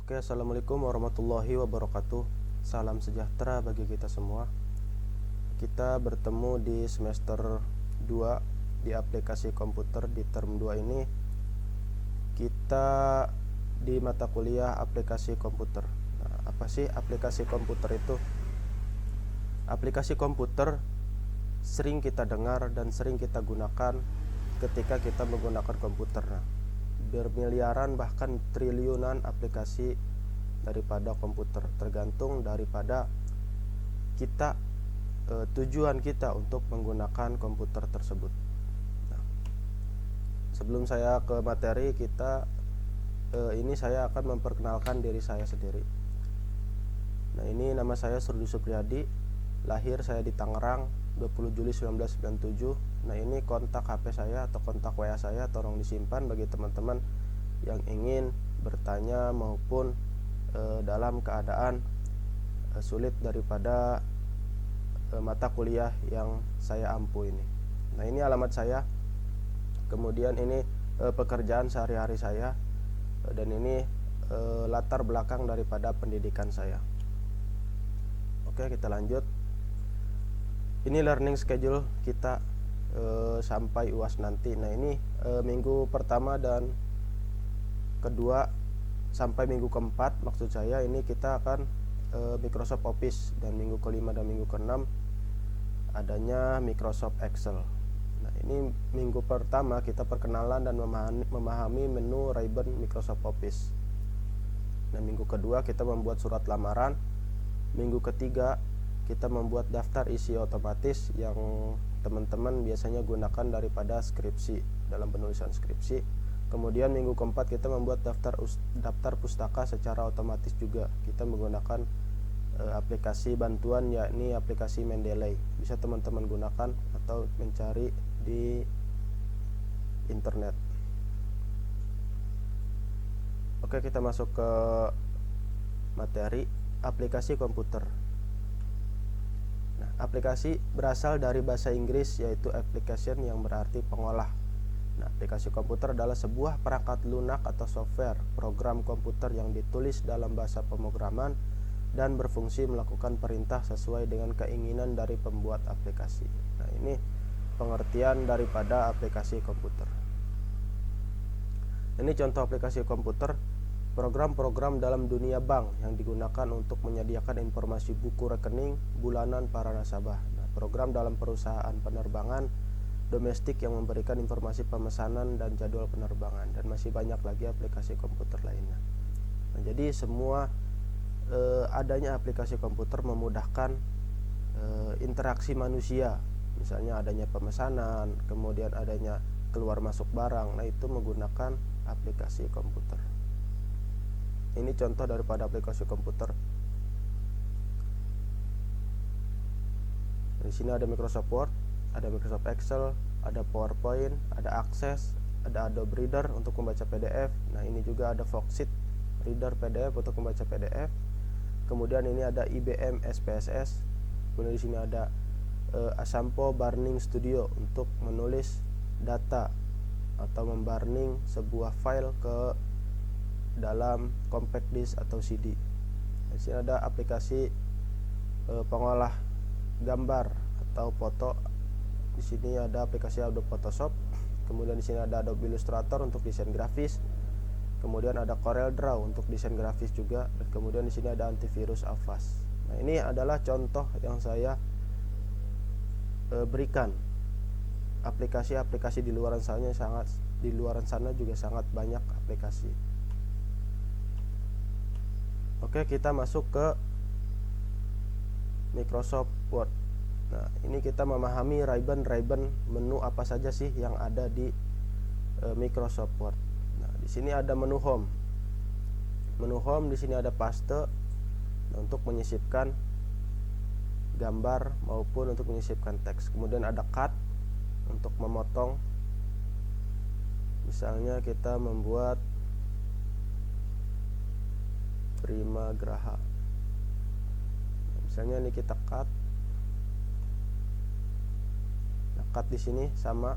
Oke, assalamualaikum warahmatullahi wabarakatuh. Salam sejahtera bagi kita semua. Kita bertemu di semester 2 di aplikasi komputer di term 2 ini. Kita di mata kuliah aplikasi komputer. Nah, apa sih aplikasi komputer itu? Aplikasi komputer sering kita dengar dan sering kita gunakan ketika kita menggunakan komputer. Nah, bermiliaran bahkan triliunan aplikasi daripada komputer, tergantung daripada kita tujuan kita untuk menggunakan komputer tersebut. Nah, sebelum saya ke materi kita, ini saya akan memperkenalkan diri saya sendiri. Nah, ini nama saya Surdi Supriyadi, lahir saya di Tangerang 20 Juli 1997. Nah, ini kontak HP saya atau kontak WA saya, tolong disimpan bagi teman-teman yang ingin bertanya maupun dalam keadaan sulit daripada mata kuliah yang saya ampu ini. Nah, ini alamat saya. Kemudian ini pekerjaan sehari-hari saya, dan ini latar belakang daripada pendidikan saya. Oke, kita lanjut. Ini learning schedule kita sampai UAS nanti. Nah, ini minggu pertama dan kedua sampai minggu keempat, maksud saya ini kita akan Microsoft Office, dan minggu kelima dan minggu keenam adanya Microsoft Excel. Nah, ini minggu pertama kita perkenalan dan memahami menu ribbon Microsoft Office. Nah, minggu kedua kita membuat surat lamaran. Minggu ketiga kita membuat daftar isi otomatis yang teman-teman biasanya gunakan daripada skripsi, dalam penulisan skripsi. Kemudian minggu keempat kita membuat daftar pustaka secara otomatis juga. Kita menggunakan aplikasi bantuan, yakni aplikasi Mendeley. Bisa teman-teman gunakan atau mencari di internet. Oke, kita masuk ke materi aplikasi komputer. Nah, aplikasi berasal dari bahasa Inggris, yaitu application yang berarti pengolah. Nah, aplikasi komputer adalah sebuah perangkat lunak atau software program komputer yang ditulis dalam bahasa pemrograman dan berfungsi melakukan perintah sesuai dengan keinginan dari pembuat aplikasi. Nah, ini pengertian daripada aplikasi komputer. Ini contoh aplikasi komputer, program-program dalam dunia bank yang digunakan untuk menyediakan informasi buku rekening bulanan para nasabah. Nah, program dalam perusahaan penerbangan domestik yang memberikan informasi pemesanan dan jadwal penerbangan, dan masih banyak lagi aplikasi komputer lainnya. Nah, jadi semua adanya aplikasi komputer memudahkan interaksi manusia, misalnya adanya pemesanan, kemudian adanya keluar masuk barang. Nah, itu menggunakan aplikasi komputer. Ini contoh daripada aplikasi komputer. Di sini ada Microsoft Word, ada Microsoft Excel, ada PowerPoint, ada Access, ada Adobe Reader untuk membaca PDF. Nah, ini juga ada Foxit Reader PDF untuk membaca PDF. Kemudian ini ada IBM SPSS. Kemudian di sini ada Asampo Burning Studio untuk menulis data atau memburning sebuah file ke dalam compact disk atau CD. Di sini ada aplikasi pengolah gambar atau foto. Di sini ada aplikasi Adobe Photoshop. Kemudian di sini ada Adobe Illustrator untuk desain grafis. Kemudian ada Corel Draw untuk desain grafis juga. Dan kemudian di sini ada antivirus Avast. Nah, ini adalah contoh yang saya berikan. Aplikasi-aplikasi di luar sana juga sangat banyak aplikasi. Oke, kita masuk ke Microsoft Word. Nah, ini kita memahami ribbon menu apa saja sih yang ada di Microsoft Word. Nah, di sini ada menu home. Menu home di sini ada paste, nah, untuk menyisipkan gambar maupun untuk menyisipkan teks. Kemudian ada cut untuk memotong. Misalnya kita membuat Prima Graha. Nah, misalnya ini kita cut. Cut di sini sama,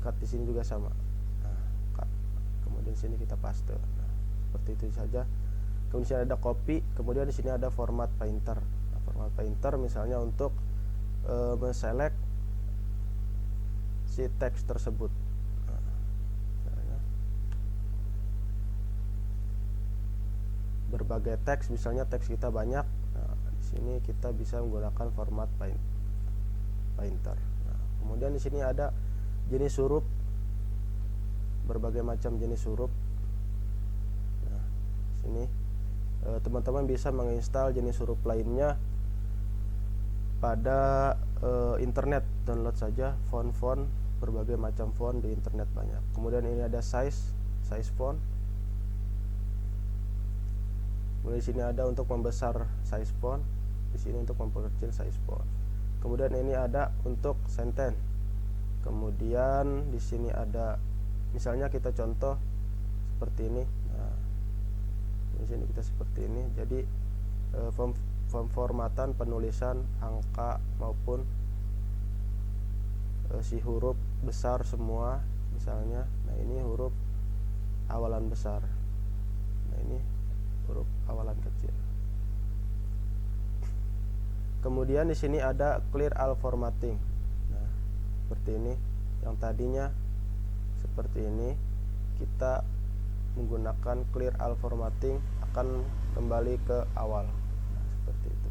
cut di sini juga sama. Nah, cut. Kemudian sini kita paste. Nah, seperti itu saja. Kemudian di sini ada copy, kemudian di sini ada format painter. Nah, format painter misalnya untuk menselect si teks tersebut. Nah, misalnya berbagai teks, misalnya teks kita banyak. Nah, di sini kita bisa menggunakan format painter. Nah, kemudian di sini ada jenis huruf, berbagai macam jenis huruf. Nah, sini teman-teman bisa menginstal jenis huruf lainnya pada internet. Download saja font-font, berbagai macam font di internet banyak. Kemudian ini ada size font. Kemudian di sini ada untuk membesar size font, di sini untuk memperkecil size font. Kemudian ini ada untuk sentence. Kemudian di sini ada, misalnya kita contoh seperti ini. Nah, di sini kita seperti ini. Jadi pemformatan penulisan angka maupun si huruf besar semua misalnya. Nah, ini huruf awalan besar. Nah, ini huruf awalan kecil. Kemudian di sini ada clear all formatting. Nah, seperti ini. Yang tadinya seperti ini, kita menggunakan clear all formatting akan kembali ke awal. Nah, seperti itu.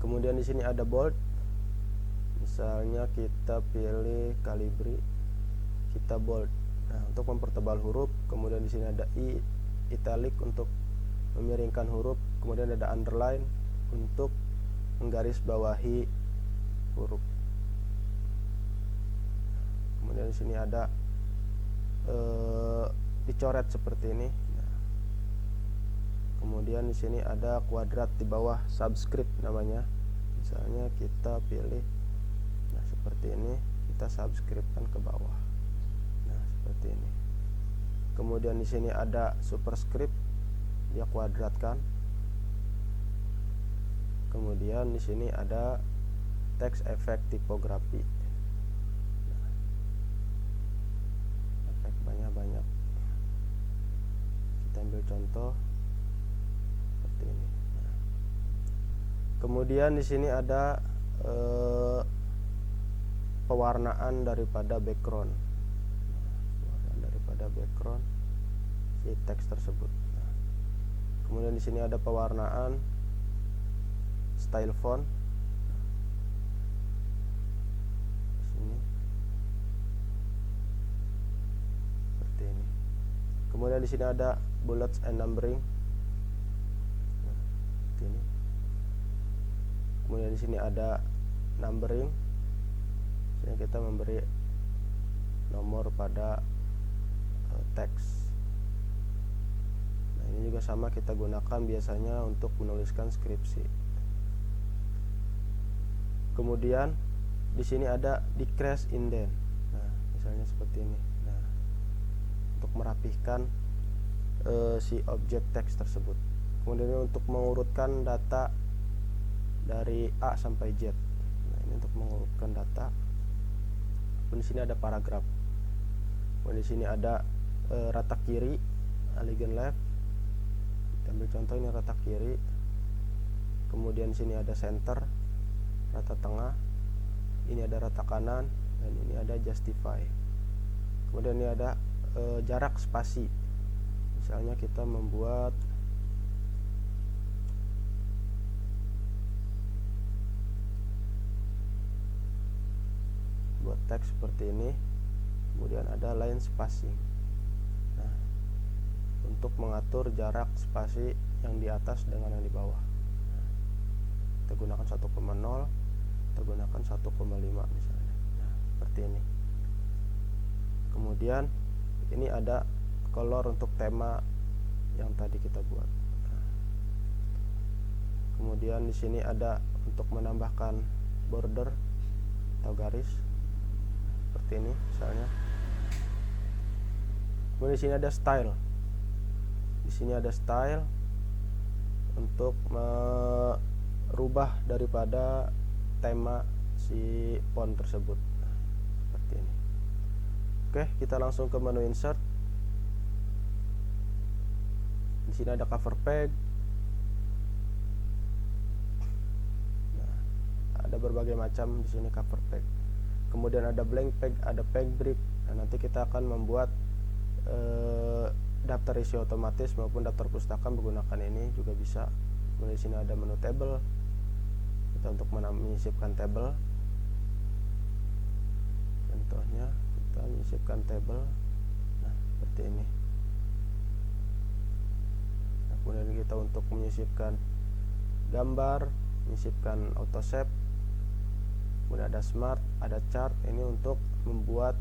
Kemudian di sini ada bold. Misalnya kita pilih Calibri, kita bold. Nah, untuk mempertebal huruf. Kemudian di sini ada italic untuk memiringkan huruf. Kemudian ada underline untuk menggarisbawahi huruf. Kemudian di sini ada dicoret seperti ini. Nah, kemudian di sini ada kuadrat di bawah subscript namanya. Misalnya kita pilih, nah seperti ini, kita subscriptkan ke bawah. Nah, seperti ini. Kemudian di sini ada superscript, dia kuadratkan. Kemudian di sini ada text effect tipografi. Nah, efek banyak. Kita ambil contoh seperti ini. Nah, kemudian di sini ada pewarnaan daripada background. Background si teks tersebut. Nah, kemudian di sini ada pewarnaan style font. Sini seperti ini. Kemudian di sini ada bullets and numbering. Nah, seperti ini. Kemudian di sini ada numbering. Sini kita memberi nomor pada teks. Nah, ini juga sama kita gunakan biasanya untuk menuliskan skripsi. Kemudian di sini ada decrease indent. Nah, misalnya seperti ini. Nah, untuk merapihkan si objek teks tersebut. Kemudian untuk mengurutkan data dari A sampai Z. Nah, ini untuk mengurutkan data. Dan di sini ada paragraf. Kemudian di sini ada rata kiri, align left. Kita ambil contoh ini rata kiri. Kemudian sini ada center, rata tengah. Ini ada rata kanan, dan ini ada justify. Kemudian ini ada jarak spasi. Misalnya kita membuat teks seperti ini. Kemudian ada line spacing. Nah, untuk mengatur jarak spasi yang di atas dengan yang di bawah. Nah, kita gunakan 1,0, kita gunakan 1,5 misalnya. Nah, seperti ini. Kemudian ini ada color untuk tema yang tadi kita buat. Nah, kemudian di sini ada untuk menambahkan border atau garis seperti ini misalnya. Kemudian di sini ada style. Di sini ada style untuk merubah daripada tema si font tersebut. Nah, seperti ini. Oke, kita langsung ke menu insert. Di sini ada cover page. Nah, ada berbagai macam di sini cover page. Kemudian ada blank page, ada page break. Nah, nanti kita akan membuat daftar isi otomatis maupun daftar pustaka menggunakan ini juga bisa. Kemudian di sini ada menu table. Kita untuk menyisipkan table. Contohnya kita menyisipkan table. Nah, seperti ini. Nah, kemudian kita untuk menyisipkan gambar, menyisipkan auto save. Kemudian ada smart, ada chart. Ini untuk membuat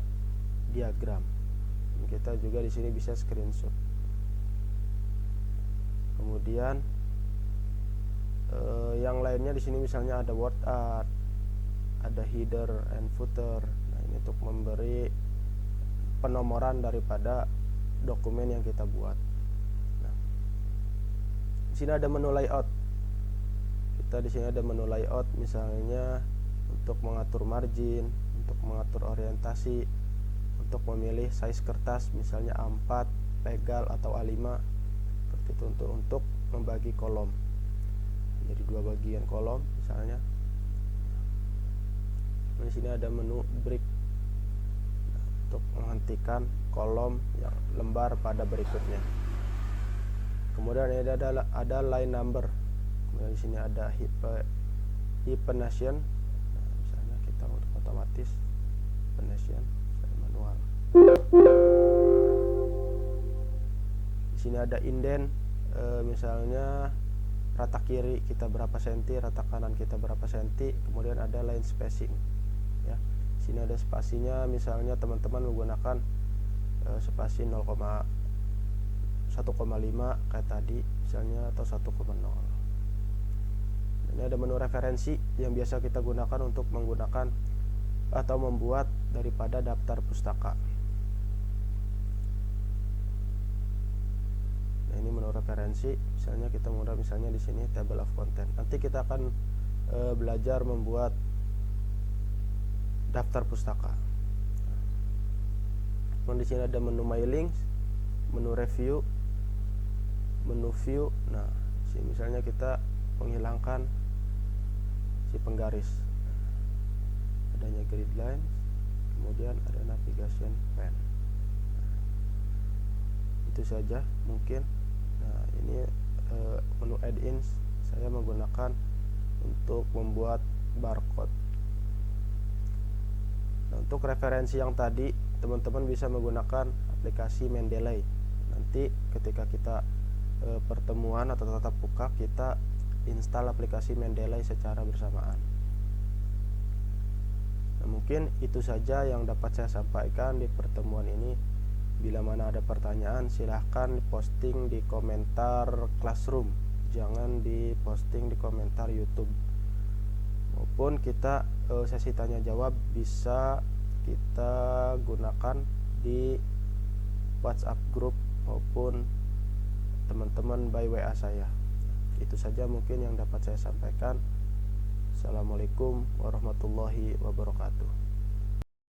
diagram. Kita juga di sini bisa screenshot. Kemudian yang lainnya di sini misalnya ada word art, ada header and footer. Nah, ini untuk memberi penomoran daripada dokumen yang kita buat. Nah, di sini ada menu layout. Kita di sini ada menu layout, misalnya untuk mengatur margin, untuk mengatur orientasi, untuk memilih size kertas, misalnya A4, pegal atau A5, seperti itu untuk membagi kolom. Jadi 2 bagian kolom misalnya. Di sini ada menu break untuk menghentikan kolom yang lembar pada berikutnya. Kemudian ada line number. Kemudian di sini ada hyphenation. Nah, misalnya kita untuk otomatis hyphenation manual. Di sini ada indent, misalnya rata kiri kita berapa senti, rata kanan kita berapa senti. Kemudian ada line spacing, ya. Di sini ada spasinya, misalnya teman-teman menggunakan spasi 1,5 kayak tadi misalnya, atau 1,0. Ini ada menu referensi yang biasa kita gunakan untuk menggunakan atau membuat daripada daftar pustaka. Nah, ini menu referensi, misalnya kita mulai misalnya di sini table of content. Nanti kita akan belajar membuat daftar pustaka. Kemudian di sini ada menu my links, menu review, menu view. Nah, di sini misalnya kita menghilangkan si penggaris. Adanya grid line, kemudian ada navigation pen. Itu saja mungkin. Nah, ini menu add-ins saya menggunakan untuk membuat barcode. Nah, untuk referensi yang tadi teman-teman bisa menggunakan aplikasi Mendeley. Nanti ketika kita pertemuan atau tatap muka, kita install aplikasi Mendeley secara bersamaan. Nah, mungkin itu saja yang dapat saya sampaikan di pertemuan ini. Bila mana ada pertanyaan, silahkan diposting di komentar Classroom, jangan diposting di komentar YouTube. Maupun kita sesi tanya jawab bisa kita gunakan di WhatsApp group maupun teman-teman by WA saya. Itu saja mungkin yang dapat saya sampaikan. Assalamualaikum warahmatullahi wabarakatuh.